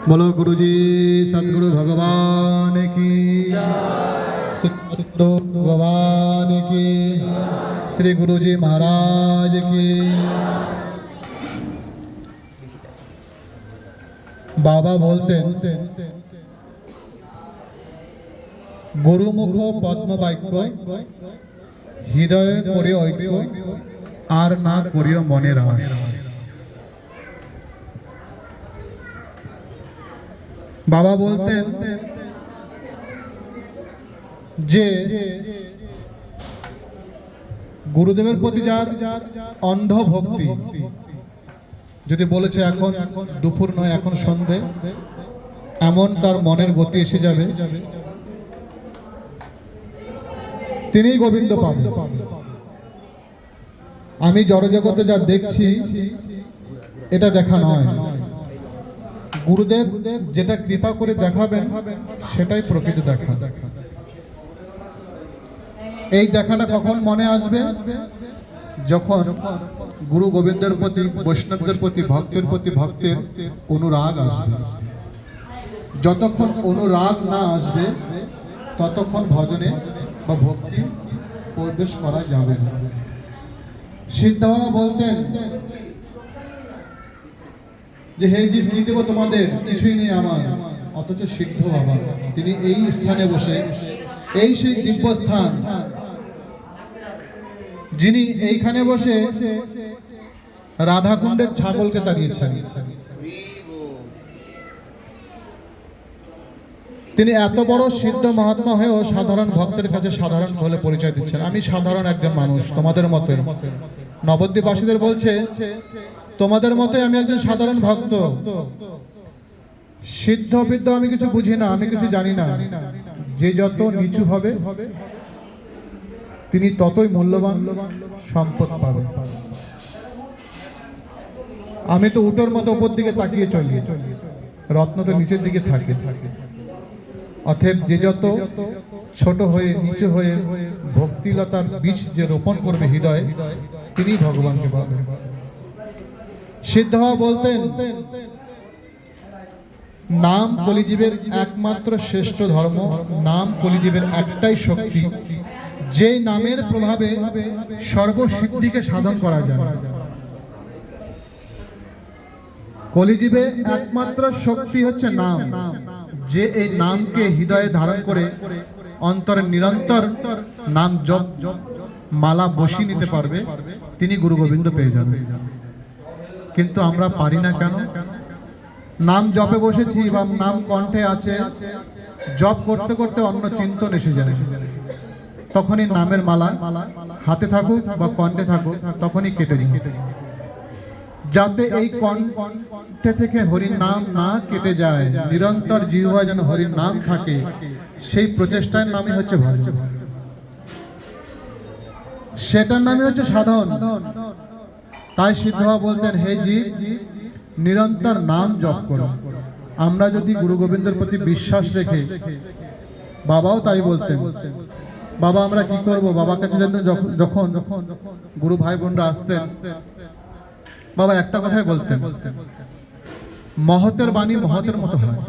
बोलो गुरुजी सतगुरु भगवान की, सतगुरु भगवान की, श्री गुरुजी महाराज की। बाबा बोलते गुरुमुख पद्म वाक्य हृदय करे ऐक्य आर ना करियो मनेर आश। बाबा बोलतें जे गुरुदेवेर प्रति जार अंध भक्ति যদি বলেছে এখন দুপুর নয় এখন সন্ধে এমন তার মনের গতি এসে যাবে তিনিই গোবিন্দ পাবেন। আমি জড়জগতে যা দেখছি এটা দেখা নয়, গুরুদেব যেটা কৃপা করে দেখাবেন সেটাই প্রকৃত দেখা। এই দেখাটা কখন মনে আসবে? যখন গুরু গোবিন্দের প্রতি বৈষ্ণবদের প্রতি ভক্তের প্রতি ভক্তের অনুরাগ আসবে। যতক্ষণ অনুরাগ না আসবে ততক্ষণ ভজনে বা ভক্তি প্রবেশ করা যাবে না। সিদ্ধ বাবা বলতেন যে হে জীব কি দেব তোমাদের, কিছুই নেই আমার। অথচ সিদ্ধ বাবা তিনি এই স্থানে বসে, এই সেই দিব্যস্থান, যিনি এইখানে বসে রাধাকুণ্ডের ছাগলকে তাড়িয়েছেন। তিনি এত বড় সিদ্ধ মহাত্মা হয়েও সাধারণ ভক্তের কাছে সাধারণ বলে পরিচয় দিচ্ছেন। আমি সাধারণ একজন মানুষ, তোমাদের মতো। নবদ্বীপবাসীদের বলছে তোমাদের মতোই আমি একজন সাধারণ ভক্ত। সিদ্ধ বিদ্যা আমি কিছু বুঝি না, আমি কিছু জানি না। যে যত নিচু হবে তিনি ততই মূল্যবান সম্পদ পাবেন। আমি তো উটোর মতো উপর দিকে তাকিয়ে চলি, রত্ন তো নিচের দিকে থাকে। অতএব যে যত ছোট হয়ে নিচু হয়ে ভক্তিলতার বীজ যে রোপণ করবে হৃদয়ে, তিনি ভগবানকে পাবেন। সিদ্ধ বলতেন নাম কলিজীবের একমাত্র শ্রেষ্ঠ ধর্ম, নাম কলিজীবের একটাই শক্তি, যে নামের প্রভাবে সর্বসিদ্ধিকে সাধন করা যায়। কলিজীবে একমাত্র শক্তি হচ্ছে নাম। যে এই নামকে হৃদয়ে ধারণ করে অন্তরে নিরন্তর নাম জপ মালা বসিয়ে নিতে পারবে, তিনি গুরু গোবিন্দ পেয়ে যাবেন। কিন্তু আমরা পারি না কেন? নাম জপে বসেছি বা নাম কণ্ঠে আছে, জপ করতে করতে অন্য চিন্তন এসে যায়। তখনই নামের মালা হাতে থাকুক বা কণ্ঠে থাকুক তখনই কেটে যায়। যাতে এই কণ্ঠে থেকে হরির নাম না কেটে যায়, নিরন্তর জিহ্বায় যেন হরির নাম থাকে, সেই প্রচেষ্টার নামই হচ্ছে ভজন। সেটার নামই হচ্ছে সাধন। তাই সিদ্ধ বলতেন হে জীব নিরন্তর নাম জপ করো। আমরা যদি গুরু গোবিন্দের প্রতি বিশ্বাস রেখে, বাবাও তাই বলতেন, বাবা আমরা কি করব? বাবার কাছে যখন গুরু ভাই বোনরা আসতেন, বাবা একটা কথাই বলতেন, মহতের বাণী মহতের মতো হয়।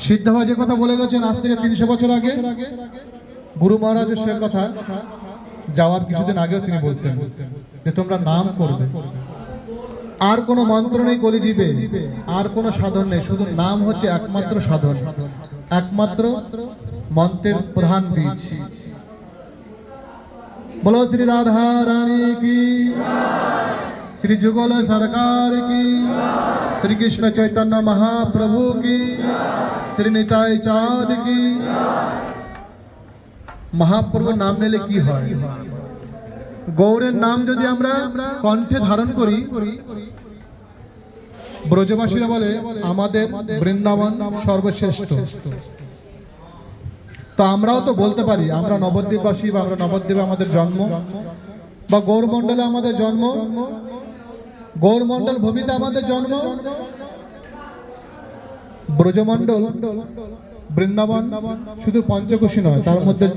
সিদ্ধ ভাই যে কথা বলে গেছেন আজ থেকে 300 বছর আগে, গুরু মহারাজের সে কথা যাওয়ার কিছুদিন আগেও তিনি বলতেন যে তোমরা নাম করবে। আর কোনো মন্ত্র নেই কলিজীবে, আর কোনো সাধন নেই, শুধু নাম হচ্ছে একমাত্র সাধন, একমাত্র মন্ত্রের প্রধান বীজ। बोलो श्री राधा रानी की, श्री जुगल सरकार की, श्री कृष्ण चैतन्य महाप्रभु की, श्री निताई चाँद की। महाप्रभु नाम নিলে কি হয়? গৌরের নাম যদি আমরা কণ্ঠে ধারণ করি, ব্রজবাসীরা বলে আমাদের বৃন্দাবন সর্বশ্রেষ্ঠ। তো আমরাও তো বলতে পারি আমরা নবদ্বীপবাসী, বা আমরা নবদ্বীপে আমাদের জন্ম, বা গৌরমণ্ডলে আমাদের জন্ম, গৌরমণ্ডল ভূমিতে আমাদের জন্ম, ব্রজমণ্ডল বৃন্দাবন শুধু পঞ্চকোশী নয়, তার মধ্যে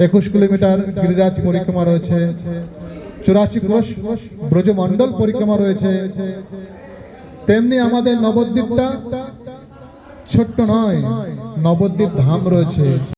21 কিলোমিটার গিরিরাজ পরিক্রমা রয়েছে, 84 ক্রোশ ব্রজমণ্ডল পরিক্রমা রয়েছে, তেমনি আমাদের নবদ্বীপটা ছোট্ট নয়, নবদ্বীপ ধাম রয়েছে।